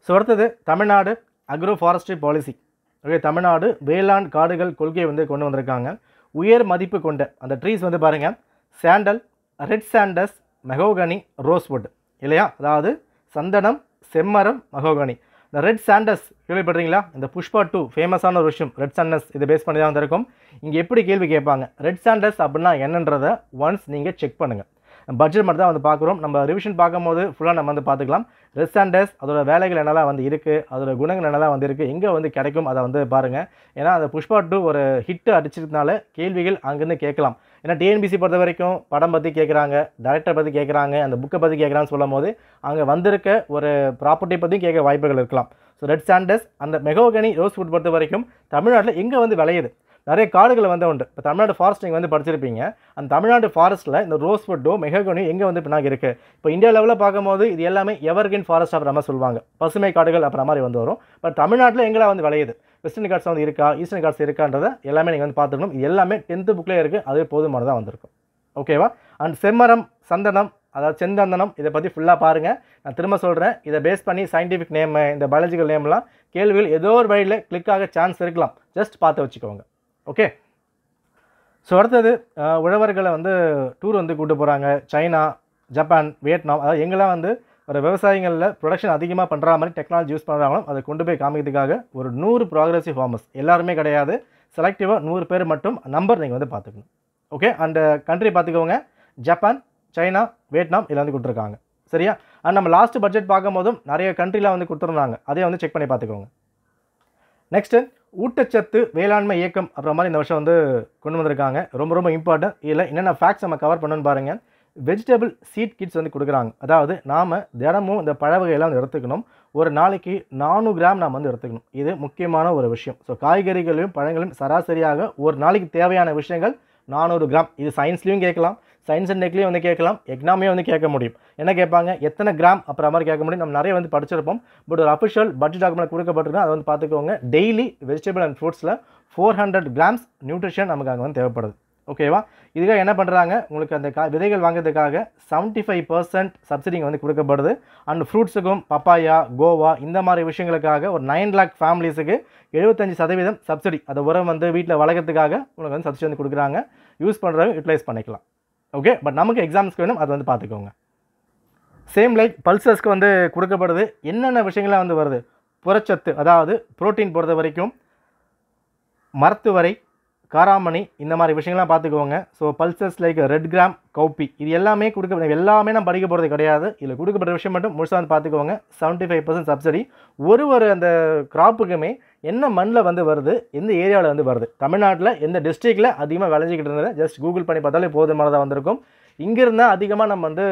ஸோ அடுத்தது Tamil Nadu agro forestry policy. Okay. Tamil Nadu வேளாண் காடுகள் கொள்கையை வந்து கொண்டு வந்திருக்காங்க. உயர் மதிப்பு கொண்ட அந்த ட்ரீஸ் வந்து பாருங்கள், சாண்டல், ரெட் சாண்டஸ், மெஹோகனி, ரோஸ்வுட் இல்லையா? அதாவது சந்தனம், செம்மரம், மஹோகனி. இந்த ரெட் சாண்டஸ் கேள்விப்படுறீங்களா? இந்த புஷ்பா 2 ஃபேமஸான ஒரு விஷயம் ரெட் சாண்டஸ், இதை பேஸ் பண்ணி தான் வந்திருக்கும். இங்கே எப்படி கேள்வி கேட்பாங்க, ரெட் சாண்டஸ் அப்படின்னா என்னன்றதை ஒன்ஸ் நீங்கள் செக் பண்ணுங்கள். பட்ஜெட் மட்டும் தான் வந்து பார்க்குறோம். நம்ம ரிவிஷன் பார்க்கும்போது ஃபுல்லாக நம்ம வந்து பார்த்துக்கலாம். ரெட் சாண்டஸ் அதோட வேலைகள் என்னெல்லாம் வந்து இருக்குது, அதோட குணங்கள் என்னெல்லாம் வந்து இருக்குது, எங்கே வந்து கிடைக்கும், அதை வந்து பாருங்கள். ஏன்னா அந்த புஷ்பா 2 ஒரு ஹிட்டு அடிச்சிருந்தனால கேள்விகள் அங்கேருந்து கேட்கலாம். ஏன்னா டிஎன்பிசி பொறுத்த வரைக்கும் படம் பற்றி கேட்குறாங்க, டைரக்டர் பற்றி கேட்குறாங்க, அந்த புக்கை பற்றி கேட்குறான்னு சொல்லும் போது அங்கே வந்திருக்க ஒரு ப்ராப்பர்ட்டி பற்றியும் கேட்க வாய்ப்புகள் இருக்கலாம். ஸோ ரெட் சாண்டஸ், அந்த மெஹோகனி, ரோஸ்வுட் பொறுத்த வரைக்கும் தமிழ்நாட்டில் எங்கே வந்து விளையுது, நிறைய காடுகளை வந்து உண்டு. இப்போ தமிழ்நாடு ஃபாரஸ்ட் நீங்கள் வந்து படிச்சிருப்பீங்க. அந்த தமிழ்நாடு ஃபாரஸ்ட்டில் இந்த ரோஸ்வுட்டோ மெஹோகனியோ எங்கே வந்து பின்னாடி இருக்குது. இப்போ இந்தியா லெவலில் பார்க்கும்போது இது எல்லாமே எவர்கிரீன் ஃபாரஸ்ட் அப்புறமா சொல்லுவாங்க, பசுமை காடுகள் அப்புறம் மாதிரி வந்து வரும். பட் தமிழ்நாட்டில் எங்கெல்லாம் வந்து விளையுது, வெஸ்டர்ன் காட்ஸ் வந்து இருக்கா, ஈஸ்டர்ன் காட்ஸ் இருக்கான்றதை எல்லாமே நீங்கள் வந்து பார்த்துக்கணும். இது எல்லாமே 10th புக்லேயே இருக்குது, அதுவே போதுமானதாக வந்திருக்கும். ஓகேவா? அண்ட் செம்மரம், சந்தனம், அதாவது செந்தந்தனம், இதை பற்றி ஃபுல்லாக பாருங்கள். நான் திரும்ப சொல்கிறேன், இதை பேஸ் பண்ணி சயின்டிஃபிக் நேம், இந்த பயாலஜிக்கல் நேம்லாம் கேள்விகள் ஏதோ ஒரு வழியில் கிளிக் ஆக சான்ஸ் இருக்கலாம். ஜஸ்ட் பார்த்து வச்சுக்கோங்க. ஓகே. ஸோ அடுத்தது உழவர்களை வந்து டூர் வந்து கூட்டு போகிறாங்க. சைனா, ஜப்பான், வியட்நாம், அதாவது எங்கெல்லாம் வந்து ஒரு விவசாயங்களில் ப்ரொடக்ஷன் அதிகமாக பண்ணுற மாதிரி டெக்னாலஜி யூஸ் பண்ணுறாங்களோ அதை கொண்டு போய் காமிக்கிறதுக்காக ஒரு 100 ப்ராக்ரெசிவ் ஃபார்மர்ஸ், எல்லாருமே கிடையாது, செலக்டிவாக 100 பேர் மட்டும் நம்பர் நீங்கள் வந்து பார்த்துக்கணும். ஓகே. அந்த கண்ட்ரி பார்த்துக்கோங்க, ஜப்பான், சைனா, வியட்நாம் இதில் வந்து கொடுத்துருக்காங்க. சரியா? அண்ட் நம்ம லாஸ்ட் பட்ஜெட் பார்க்கும் போதும் நிறைய கண்ட்ரியில் வந்து கொடுத்துருந்தாங்க, அதே வந்து செக் பண்ணி பார்த்துக்கோங்க. நெக்ஸ்ட்டு ஊட்டச்சத்து வேளாண்மை இயக்கம் அப்புறம் மாதிரி இந்த வருஷம் வந்து கொண்டு வந்திருக்காங்க. ரொம்ப ரொம்ப இம்பார்ட்டன்ட். இதில் என்னென்ன ஃபேக்ட்ஸ் நம்ம கவர் பண்ணணும்னு பாருங்கள். வெஜிடபிள் சீட் கிட்ஸ் வந்து கொடுக்குறாங்க. அதாவது நாம் தினமும் இந்த பழ வகையெல்லாம் வந்து எடுத்துக்கணும். ஒரு நாளைக்கு 400 கிராம் நாம் வந்து எடுத்துக்கணும். இது முக்கியமான ஒரு விஷயம். ஸோ காய்கறிகளையும் பழங்களையும் சராசரியாக ஒரு நாளைக்கு தேவையான விஷயங்கள் 400 கிராம். இது சயின்ஸ்லேயும் கேட்கலாம், சயின்ஸ் அண்ட் டெக்லேயும் வந்து கேட்கலாம், எக்னாமியும் வந்து கேட்க முடியும். என்ன கேட்பாங்க, எத்தனை கிராம் அப்புறம் மாதிரி கேட்க முடியும். நம்ம நிறைய வந்து படிச்சிருப்போம். பட் ஒரு அஃபிஷியல் பட்ஜெட் டாக்குமெண்ட் கொடுக்கப்பட்டிருக்கோம், அதை வந்து பார்த்துக்கோங்க. டெய்லி வெஜிடபிள் அண்ட் ஃப்ரூட்ஸில் 400 கிராம்ஸ் நியூட்ரிஷன் நமக்கு அங்கே வந்து தேவைப்படுது. ஓகேவா? இதுக்காக என்ன பண்ணுறாங்க, உங்களுக்கு அந்த விதைகள் வாங்குறதுக்காக 75% சப்சிடிங்க வந்து கொடுக்கப்படுது. அண்ட் ஃப்ரூட்ஸுக்கும் பப்பாயா, கோவா இந்த மாதிரி விஷயங்களுக்காக ஒரு 9 lakh ஃபேமிலிஸுக்கு 75% சப்சிடி, அதை உரம் வந்து வீட்டில் வளர்க்கறதுக்காக உங்களுக்கு வந்து சப்சிடி வந்து கொடுக்குறாங்க. யூஸ் பண்ணுறவங்க யூட்டிலைஸ் பண்ணிக்கலாம். ஓகே. பட் நமக்கு எக்ஸாம்ஸ்க்கு வேணும், அதை வந்து பார்த்துக்கோங்க. சேம் லைக் பல்சஸ்க்கு வந்து கொடுக்கப்படுது. என்னென்ன விஷயங்கள்லாம் வந்து வருது, புரட்சத்து, அதாவது புரோட்டீன் பொறுத்த வரைக்கும் மரத்துவரை, காராமணி இந்த மாதிரி விஷயங்கள்லாம் பார்த்துக்கோங்க. So pulses like red gram, cowpea இது எல்லாமே எல்லாமே நம்ம படிக்க போகிறது கிடையாது. இதில் கொடுக்கப்பட்ட விஷயம் மட்டும் முழுசாக வந்து பார்த்துக்கோங்க. 75% சப்சிடி. ஒரு அந்த கிராப்புக்குமே என்ன மண்ணில் வந்து வருது, எந்த ஏரியாவில் வந்து வருது, தமிழ்நாட்டில் எந்த டிஸ்ட்ரிக்டில் அதிகமாக விளைஞ்சிக்கிட்டு இருந்தது ஜஸ்ட் கூகுள் பண்ணி பார்த்தாலே போதுமானதாக வந்திருக்கும். இங்கிருந்தால் அதிகமாக நம்ம வந்து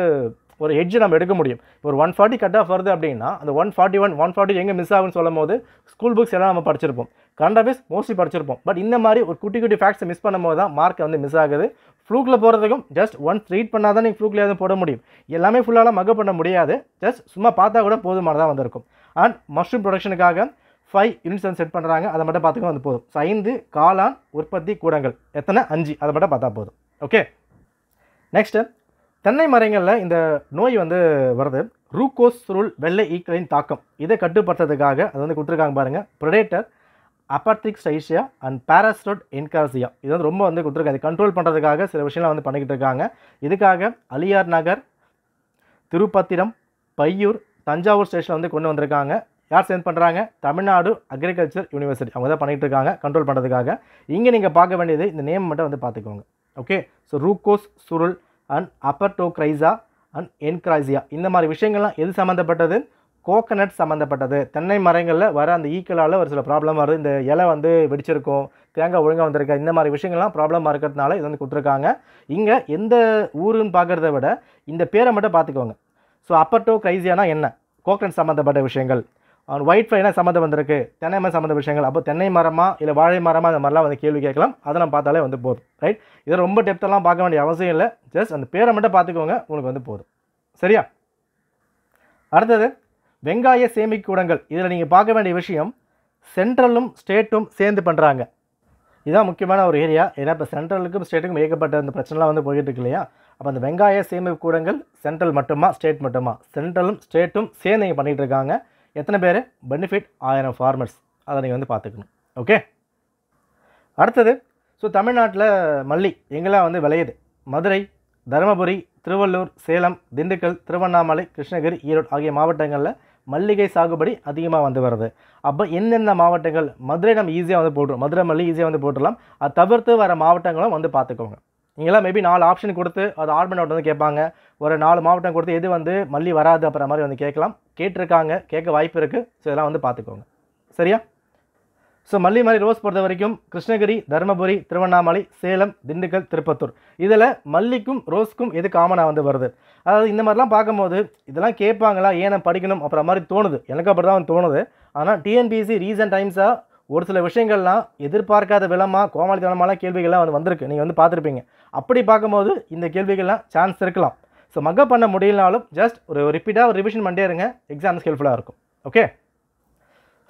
ஒரு எட்ஜ் நம்ம எடுக்க முடியும். ஒரு 140 கட் ஆஃப் வருது அப்படின்னா அந்த 141 140 எங்கே மிஸ் ஆகும்னு சொல்லும் போது ஸ்கூல் புக்ஸ் எல்லாம் நம்ம படிச்சிருப்போம், கரண்ட் அஃபேர்ஸ் மோஸ்ட்லி படிச்சிருப்போம். பட் இந்த மாதிரி ஒரு குட்டி குட்டி ஃபேக்ட்ஸை மிஸ் பண்ணும்போது தான் மார்க் வந்து மிஸ் ஆகுது. ஃப்ளூக்கில் போகிறதுக்கும் ஜஸ்ட் ஒன்ஸ் ரீட் பண்ணால் தான் நீங்கள் ஃப்ளூக்கில் எதுவும் போட முடியும். எல்லாமே ஃபுல்லாலாம் மக பண்ண முடியாது, ஜஸ்ட் சும்மா பார்த்தா கூட போதுமானதாக வந்திருக்கும். அண்ட் மஷ்ரூம் ப்ரொடக்ஷனுக்காக 5 யூனிட்ஸ் செட் பண்ணுறாங்க, அதை மட்டும் பார்த்துக்க வந்து போதும். ஸோ 5 காளான் உற்பத்தி கூடங்கள், எத்தனை 5, அதை மட்டும் பார்த்தா போதும். ஓகே, நெக்ஸ்ட்டு தென்னை மரங்களில் இந்த நோய் வந்து வருது, ரூகோஸ் சுருள் வெள்ளை ஈக்களின் தாக்கம். இதை கட்டுப்படுத்துறதுக்காக அது வந்து கொடுத்துருக்காங்க பாருங்கள், ப்ரெடேட்டர் அபர்டிக்ஸ்டைசியா அண்ட் பாராஸ்டோட் என்கார்சியா. இது வந்து ரொம்ப வந்து கொடுத்துருக்காங்க. கண்ட்ரோல் பண்ணுறதுக்காக சில விஷயம்லாம் வந்து பண்ணிக்கிட்டு இருக்காங்க. இதுக்காக அலியார் நகர், திருப்பத்திரம், பையூர், தஞ்சாவூர் ஸ்டேஷனில் வந்து கொண்டு வந்திருக்காங்க. யார் சேர்ந்து பண்ணுறாங்க? தமிழ்நாடு அக்ரிகல்ச்சர் யூனிவர்சிட்டி, அவங்க தான் பண்ணிகிட்டு இருக்காங்க கண்ட்ரோல் பண்ணுறதுக்காக. இங்கே நீங்கள் பார்க்க வேண்டியது இந்த நேம் மட்டும் வந்து பார்த்துக்கோங்க. ஓகே, ஸோ ரூகோஸ் சுருள் அண்ட் அப்பர்டோக்ரைசா அண்ட் என்கிராசியா, இந்த மாதிரி விஷயங்கள்லாம் எது சம்மந்தப்பட்டது? கோகனட் சம்மந்தப்பட்டது. தென்னை மரங்களில் வர அந்த ஈக்களால் ஒரு சில ப்ராப்ளம் வருது. இந்த இலை வந்து வெடிச்சிருக்கும், தேங்காய் ஒழுங்காக வந்திருக்கா, இந்த மாதிரி விஷயங்கள்லாம் ப்ராப்ளமாக இருக்கிறதுனால இது வந்து கொடுத்துருக்காங்க. இங்கே எந்த ஊருன்னு பார்க்குறத விட இந்த பேரை மட்டும் பார்த்துக்கோங்க. ஸோ அப்பர்டோக்ரைசியானா என்ன? கோகனட் சம்மந்தப்பட்ட விஷயங்கள். ஒயிட் ஃப்ளை என்ன சம்மந்தம் வந்திருக்கு? தென்னை மரம் சம்மந்த விஷயங்கள். அப்போ தென்னை மரமா இல்லை வாழை மரமா, அந்த மாதிரிலாம் வந்து கேள்வி கேட்கலாம். அதை நம்ம பார்த்தாலே வந்து போதும். ரைட், இதை ரொம்ப டெப்த்தெல்லாம் பார்க்க வேண்டிய அவசியம் இல்லை, ஜஸ்ட் அந்த பேரை மட்டும் பார்த்துக்கோங்க, உங்களுக்கு வந்து போதும். சரியா? அடுத்தது வெங்காய சேமிக்கூடங்கள். இதில் நீங்கள் பார்க்க வேண்டிய விஷயம், சென்ட்ரலும் ஸ்டேட்டும் சேர்ந்து பண்ணுறாங்க. இதுதான் முக்கியமான ஒரு ஏரியா. ஏன்னா இப்போ சென்ட்ரலுக்கும் ஸ்டேட்டுக்கும் ஏகப்பட்ட அந்த பிரச்சனைலாம் வந்து போயிட்டு இருக்கு இல்லையா? அப்போ அந்த வெங்காய சேமிப்பு கூடங்கள் சென்ட்ரல் மட்டுமா ஸ்டேட் மட்டுமா? சென்ட்ரலும் ஸ்டேட்டும் சேர்ந்து நீங்கள் பண்ணிகிட்டு இருக்காங்க. எத்தனை பேர்? Benefit 1000 farmers. அதை நீங்கள் வந்து பார்த்துக்கணும். ஓகே, அடுத்தது ஸோ தமிழ்நாட்டில் மல்லி எங்கெல்லாம் வந்து விளையுது? மதுரை, தருமபுரி, திருவள்ளூர், சேலம், திண்டுக்கல், திருவண்ணாமலை, கிருஷ்ணகிரி, ஈரோடு ஆகிய மாவட்டங்களில் மல்லிகை சாகுபடி அதிகமாக வந்து வருது. அப்போ என்னென்ன மாவட்டங்கள்? மதுரை நம்ம ஈஸியாக வந்து போட்டுருவோம், மதுரை மல்லி ஈஸியாக வந்து போட்டுடலாம். அது தவிர்த்து வர மாவட்டங்களும் வந்து பார்த்துக்கோங்க. நீங்களாம் மேபி 4 ஆப்ஷன் கொடுத்து அது ஆட் பண்ண வந்து கேட்பாங்க. ஒரு 4 மாவட்டம் கொடுத்து எது வந்து மல்லி வராது அப்புறம் மாதிரி வந்து கேட்கலாம், கேட்டிருக்காங்க, கேட்க வாய்ப்பு இருக்குது. ஸோ இதெல்லாம் வந்து பார்த்துக்கோங்க. சரியா? ஸோ மல்லி மாதிரி ரோஸ் பொறுத்த வரைக்கும் கிருஷ்ணகிரி, தருமபுரி, திருவண்ணாமலை, சேலம், திண்டுக்கல், திருப்பத்தூர், இதில் மல்லிக்கும் ரோஸ்க்கும் எது காமனாக வந்து வருது? அதாவது இந்த மாதிரிலாம் பார்க்கும்போது இதெல்லாம் கேட்பாங்களா, ஏன் படிக்கணும் அப்புறம் மாதிரி தோணுது, எனக்கு அப்படி தான் வந்து தோணுது. ஆனால் டிஎன்பிஎஸ்சி ரீசன்ட் டைம்ஸாக ஒரு சில விஷயங்கள்லாம் எதிர்பார்க்காத விதமாக கோமாளித்தனமான கேள்விகள்லாம் வந்து வந்திருக்கு, நீங்கள் வந்து பார்த்துருப்பீங்க. அப்படி பார்க்கும்போது இந்த கேள்விகள்லாம் சான்ஸ் இருக்கலாம். ஸோ மக்கப் பண்ண முடியலனாலும் ஜஸ்ட் ஒரு ரிப்பீட்டாக ஒரு ரிவிஷன் பண்ணிட்டே இருங்க, எக்ஸாம்ஸ் ஹெல்ப்ஃபுல்லாக இருக்கும். ஓகே,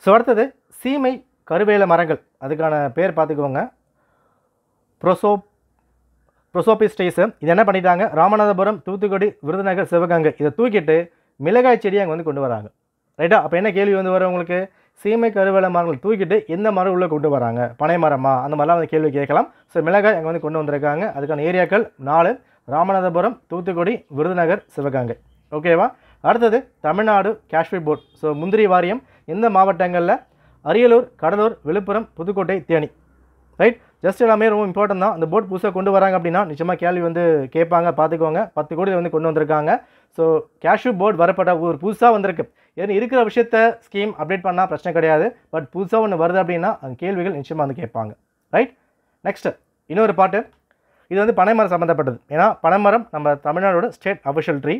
ஸோ அடுத்தது சீமை கருவேல மரங்கள். அதுக்கான பேர் பார்த்துக்கோங்க, ப்ரோசோபிஸ்டைஸ். இது என்ன பண்ணிட்டாங்க? ராமநாதபுரம், தூத்துக்குடி, விருதுநகர், சிவகங்கை இதை தூக்கிட்டு மிளகாய் செடியை அங்கே வந்து கொண்டு வராங்க. ரைட்டா? அப்போ என்ன கேள்வி வந்து வரும் உங்களுக்கு? சீமை கருவேல மரங்கள் தூக்கிட்டு எந்த மரம் உள்ளே கொண்டு வராங்க? பனை மரமா? அந்த மாதிரிலாம் வந்து கேள்வி கேட்கலாம். ஸோ மிளகாய் அங்கே வந்து கொண்டு வந்திருக்காங்க. அதுக்கான ஏரியாக்கள் 4: ராமநாதபுரம், தூத்துக்குடி, விருதுநகர், சிவகங்கை. ஓகேவா? அடுத்தது தமிழ்நாடு காஷ்மீர் போர்ட். ஸோ முந்திரி வாரியம் எந்த மாவட்டங்களில்? அரியலூர், கடலூர், விழுப்புரம், புதுக்கோட்டை, தேனி. ரைட், ஜஸ்ட் எல்லாமே ரொம்ப இம்பார்ட்டன் தான். அந்த போர்ட் புதுசாக கொண்டு வராங்க அப்படின்னா நிச்சயமாக கேள்வி வந்து கேட்பாங்க, பார்த்துக்கோங்க. 10 கோடி வந்து கொண்டு வந்திருக்காங்க. ஸோ கேஷ்யூ போர்டு வரப்பட்ட ஒரு புதுசாக வந்திருக்கு. ஏன்னா இருக்கிற விஷயத்த ஸ்கீம் அப்டேட் பண்ணால் பிரச்சனை கிடையாது. பட் புதுசாக ஒன்று வருது அப்படின்னா அந்த கேள்விகள் நிச்சயமாக வந்து கேட்பாங்க. ரைட், நெக்ஸ்ட்டு இன்னொரு பாட்டு, இது வந்து பனைமரம் சம்மந்தப்பட்டது. ஏன்னா பனைமரம் நம்ம தமிழ்நாடோட ஸ்டேட் அஃபிஷியல் ட்ரீ.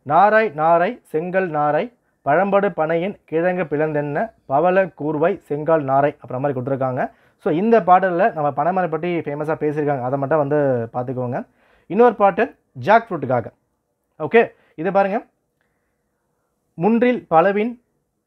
நாராய் நாராய் செங்கல் நாராய் பழம்படு பனையின் கிழங்கு பிளந்தென்ன பவள கூர்வாய் செங்கால் நாரை அப்புறம் மாதிரி கொடுத்துருக்காங்க. ஸோ இந்த பாடலில் நம்ம பனைமரம் பற்றி ஃபேமஸாக பேசியிருக்காங்க, அதை மட்டும் வந்து பார்த்துக்கோங்க. இன்னொரு பாட்டு ஜாக் ஃப்ரூட்டுக்காக. ஓகே, இது பாருங்கள், முன்றில் பலவின்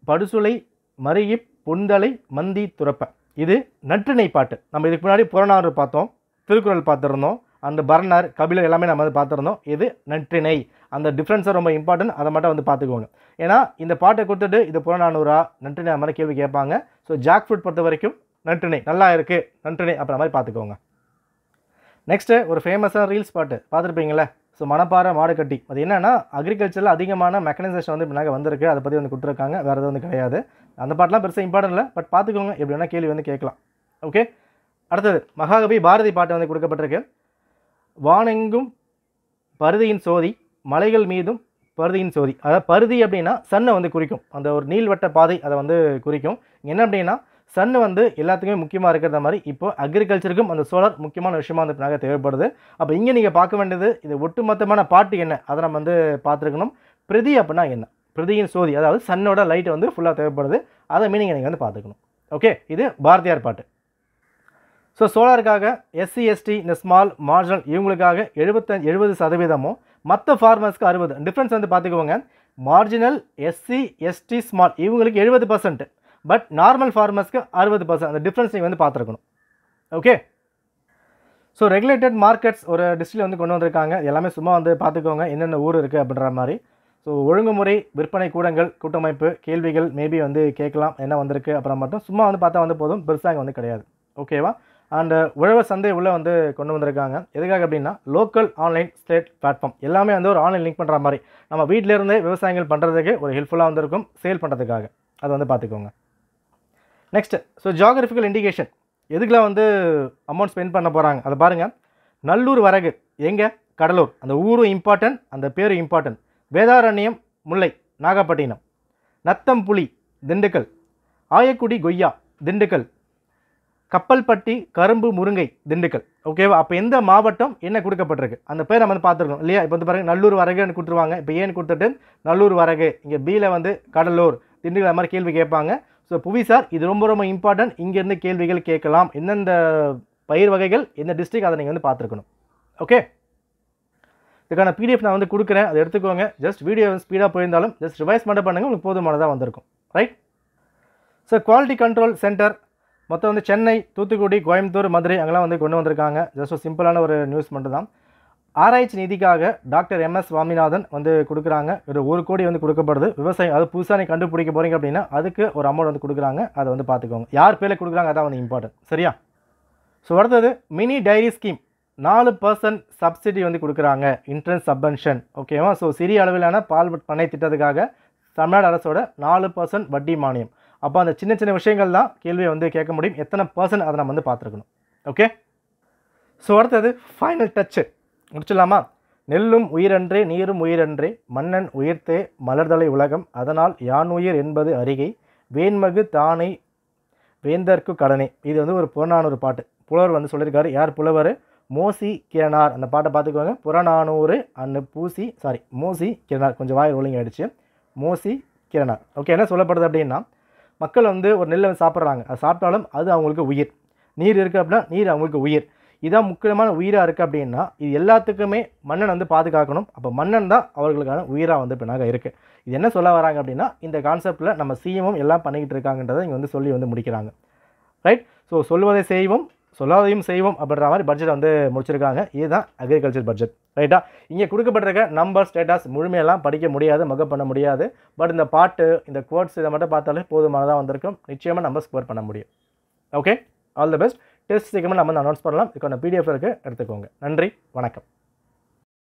படுசுலை மருகிப் புந்தலை மந்தி துறப்ப. இது நற்றிணை பாட்டு. நம்ம இதுக்கு முன்னாடி புறநானூறு பார்த்தோம், திருக்குறள் பார்த்துருந்தோம், அந்த பரணர், கபிலர் எல்லாமே நம்ம வந்து பார்த்துருந்தோம். இது நற்றிணை. அந்த டிஃப்ரென்ஸை ரொம்ப இம்பார்ட்டன்ட், அதை மட்டும் வந்து பார்த்துக்கோங்க. ஏன்னா இந்த பாட்டை கொடுத்துட்டு இது புறநானூறா நற்றிணை அந்த மாதிரி கேள்வி கேட்பாங்க. ஸோ ஜாக் ஃப்ரூட் பொறுத்த வரைக்கும் நற்றிணை நல்லா இருக்குது, நற்றிணை அப்புறம் மாதிரி பார்த்துக்கோங்க. நெக்ஸ்ட்டு ஒரு ஃபேமஸான ரீல்ஸ் பாட்டு பார்த்துருப்பீங்களே, ஸோ மணப்பாறை மாடு கட்டி. அது என்னென்னா அக்ரிகல்ச்சரில் அதிகமான மெக்கனைசேஷன் வந்து இப்போ வந்திருக்கு, அதை பற்றி வந்து கொடுத்துருக்காங்க, வேறு எதுவும் வந்து கிடையாது. அந்த பாட்டெலாம் பெருசாக இம்பார்ட்டன் இல்லை, பட் பார்த்துக்கோங்க, எப்படி வேணால் கேள்வி வந்து கேட்கலாம். ஓகே, அடுத்தது மகாகவி பாரதி பாட்டு வந்து கொடுக்கப்பட்டிருக்கு. வானெங்கும் பருதியின் சோதி, மலைகள் மீதும் பருதியின் சோதி. அதாவது பருதி அப்படின்னா சன்னை வந்து குறிக்கும், அந்த ஒரு நீள்வட்ட பாதை அதை வந்து குறிக்கும். என்ன அப்படின்னா சன் வந்து எல்லாத்துக்குமே முக்கியமாக இருக்கிற மாதிரி இப்போ அக்ரிகல்ச்சருக்கும் அந்த சோலார் முக்கியமான விஷயமா வந்து பின்னாக தேவைப்படுது. அப்போ இங்கே நீங்கள் பார்க்க வேண்டியது இது ஒட்டுமொத்தமான பாட்டு என்ன அதை நம்ம வந்து பார்த்துருக்கணும். பிரதி அப்படின்னா என்ன, பிரதியின் சோதி, அதாவது சன்னோட லைட் வந்து ஃபுல்லாக தேவைப்படுது. அதை மீனிங் நீங்கள் வந்து பார்த்துக்கணும். ஓகே, இது பாரதியார் பாட்டு. ஸோ சோலாருக்காக எஸ்சி எஸ்டி இந்த ஸ்மால் மார்ஜினல் இவங்களுக்காக 70% மற்ற ஃபார்மர்ஸ்க்கு 60. டிஃப்ரென்ஸ் வந்து பார்த்துக்கோங்க. மார்ஜினல் எஸ்சி எஸ்டி ஸ்மால் இவங்களுக்கு 70%, பட் நார்மல் ஃபார்மர்ஸ்க்கு 60%. அந்த டிஃப்ரென்ஸ் நீங்கள் வந்து பார்த்துருக்கணும். ஓகே, ஸோ ரெகுலேட்டட் மார்க்கெட்ஸ் ஒரு டிஸ்ட்ரிக்ட் வந்து கொண்டு வந்திருக்காங்க. எல்லாமே சும்மா வந்து பார்த்துக்கோங்க என்னென்ன ஊர் இருக்குது அப்படின்ற மாதிரி. ஸோ ஒழுங்குமுறை விற்பனை கூடங்கள் கூட்டமைப்பு கேள்விகள் மேபி வந்து கேட்கலாம் என்ன வந்திருக்கு அப்புறம் மட்டும் சும்மா வந்து பார்த்தா வந்து போதும், பெருசாக இங்கே வந்து கிடையாது. ஓகேவா? அண்ட் உழவர் சந்தை உள்ளே வந்து கொண்டு வந்திருக்காங்க. எதுக்காக அப்படின்னா லோக்கல் ஆன்லைன் ஸ்டேட் பிளாட்ஃபார்ம் எல்லாமே வந்து ஒரு ஆன்லைன் லிங்க் பண்ணுற மாதிரி நம்ம வீட்டிலேருந்தே விவசாயங்கள் பண்ணுறதுக்கு ஒரு ஹெல்ப்ஃபுல்லாக வந்திருக்கும் சேல் பண்ணுறதுக்காக. அதை வந்து பார்த்துக்கோங்க. நெக்ஸ்ட்டு ஸோ ஜியாகிரபிக்கல் இண்டிகேஷன் எதுக்குலாம் வந்து அமௌண்ட் ஸ்பெண்ட் பண்ண போகிறாங்க அதை பாருங்கள். நல்லூர் வரகு எங்கே? கடலூர். அந்த ஊரும் இம்பார்ட்டன்ட், அந்த பேரும் இம்பார்ட்டன்ட். வேதாரண்யம் முல்லை நாகப்பட்டினம். நத்தம்புலி திண்டுக்கல். ஆயக்குடி கொய்யா திண்டுக்கல். கப்பல்பட்டி கரும்பு முருங்கை திண்டுக்கல். ஓகேவா? அப்போ எந்த மாவட்டம் என்ன கொடுக்கப்பட்டிருக்கு அந்த பேர் நம்ம வந்து பார்த்துருக்கோம் இல்லையா? இப்போ வந்து பாருங்கள் நல்லூர் வரகுன்னு கொடுத்துருவாங்க. இப்போ ஏன்னு கொடுத்துட்டு நல்லூர் வரகு, இங்கே பியில் வந்து கடலூர் திண்டுக்கல் அது மாதிரி கேள்வி கேட்பாங்க. ஸோ புவிசார் இது ரொம்ப ரொம்ப இம்பார்ட்டன்ட். இங்கேருந்து கேள்விகள் கேட்கலாம். எந்தெந்த பயிர் வகைகள் எந்த டிஸ்ட்ரிக்ட் அதை நீங்கள் வந்து பார்த்துருக்கணும். ஓகே, இதுக்கான பிடிஎஃப் நான் வந்து கொடுக்குறேன், அதை எடுத்துக்கோங்க. ஜஸ்ட் வீடியோ ஸ்பீடாக போயிருந்தாலும் ஜஸ்ட் ரிவைஸ் மட்டும் பண்ணுங்கள், உங்களுக்கு போதுமானதாக வந்திருக்கும். Right? So quality control centre மொத்தம் வந்து சென்னை, தூத்துக்குடி, கோயம்புத்தூர், மதுரை அங்கெல்லாம் வந்து கொண்டு வந்திருக்காங்க. ஜஸ்ட் ஒரு சிம்பிளான ஒரு நியூஸ் மட்டும் தான். ஆராய்ச்சி நிதிக்காக டாக்டர் MS சுவாமிநாதன் வந்து கொடுக்குறாங்க. ஒரு 1 கோடி வந்து கொடுக்கப்படுது. விவசாயம் அது புதுசாக நீ கண்டுபிடிக்க போகிறீங்க அப்படின்னா அதுக்கு ஒரு அமௌண்ட் வந்து கொடுக்குறாங்க. அதை வந்து பார்த்துக்கோங்க. யார் பேரில் கொடுக்குறாங்க அதான் வந்து இம்பார்ட்டன்ட். சரியா? ஸோ அடுத்தது மினி டைரி ஸ்கீம் 4% சப்சிடி வந்து கொடுக்குறாங்க. Interest subvention. ஓகேவா? ஸோ சிறிய அளவிலான பால் பண்ணை திட்டத்துக்காக தமிழ்நாடு அரசோட 4% வட்டி மானியம். அப்போ அந்த சின்ன சின்ன விஷயங்கள் தான் கேள்வியை வந்து கேட்க முடியும். எத்தனை % அதை நம்ம வந்து பார்த்துருக்கணும். ஓகே, ஸோ அடுத்தது ஃபைனல் டச்சு முடிச்சிடலாமா? நெல்லும் உயிரன்றே நீரும் உயிரன்றே மன்னன் உயிர்த்தே மலர்தலை உலகம் அதனால் யான் உயிர் என்பது அறிகை வேண்மகு தானை வேந்தற்கு கடனே. இது வந்து ஒரு புறநானூறு பாட்டு. புலவர் வந்து சொல்லியிருக்காரு. யார் புலவர்? மோசி கிரணார். அந்த பாட்டை பார்த்துக்கோங்க. புறநானூறு அண்ட் மோசி கிரணார். கொஞ்சம் வாய் ரோலிங் ஆகிடுச்சு. மோசி கிரணார். ஓகே, என்ன சொல்லப்படுது அப்படின்னா மக்கள் வந்து ஒரு நெல்லை சாப்பிட்றாங்க. அது சாப்பிட்டாலும் அது அவங்களுக்கு உயிர். நீர் இருக்குது அப்படின்னா நீர் அவங்களுக்கு உயிர். இதான் முக்கியமான உயிராக இருக்குது அப்படின்னா இது எல்லாத்துக்குமே மன்னன் வந்து பாதுகாக்கணும். அப்போ மன்னன் தான் அவர்களுக்கான உயிராக வந்து பின்னாக இருக்குது. இது என்ன சொல்ல வராங்க அப்படின்னா இந்த கான்செப்டில் நம்ம சிஎமும் எல்லாம் பண்ணிக்கிட்டு இருக்காங்கன்றதை இங்கே வந்து சொல்லி வந்து முடிக்கிறாங்க. ரைட்? ஸோ சொல்வதை செய்வோம் சொல்லாதையும் செய்வோம் அப்படின்ற மாதிரி பட்ஜெட் வந்து முடிச்சிருக்காங்க. இதுதான் அக்ரிகல்ச்சர் பட்ஜெட். ரைட்டா? இங்கே கொடுக்கப்பட்டிருக்க நம்பர்ஸ் டேட்டாஸ் முழுமையெல்லாம் படிக்க முடியாது, மகப் பண்ண முடியாது. பட் இந்த பாட்டு இந்த கோட்ஸ் இதை மட்டும் பார்த்தாலே போதுமானதாக வந்திருக்கும். நிச்சயமாக நம்ம ஸ்கோர் பண்ண முடியும். Okay, all the best. Test சீக்கிரமாக நம்ம அனௌன்ஸ் பண்ணலாம். இதுக்கான PDF இருக்குது, எடுத்துக்கோங்க. நன்றி, வணக்கம்.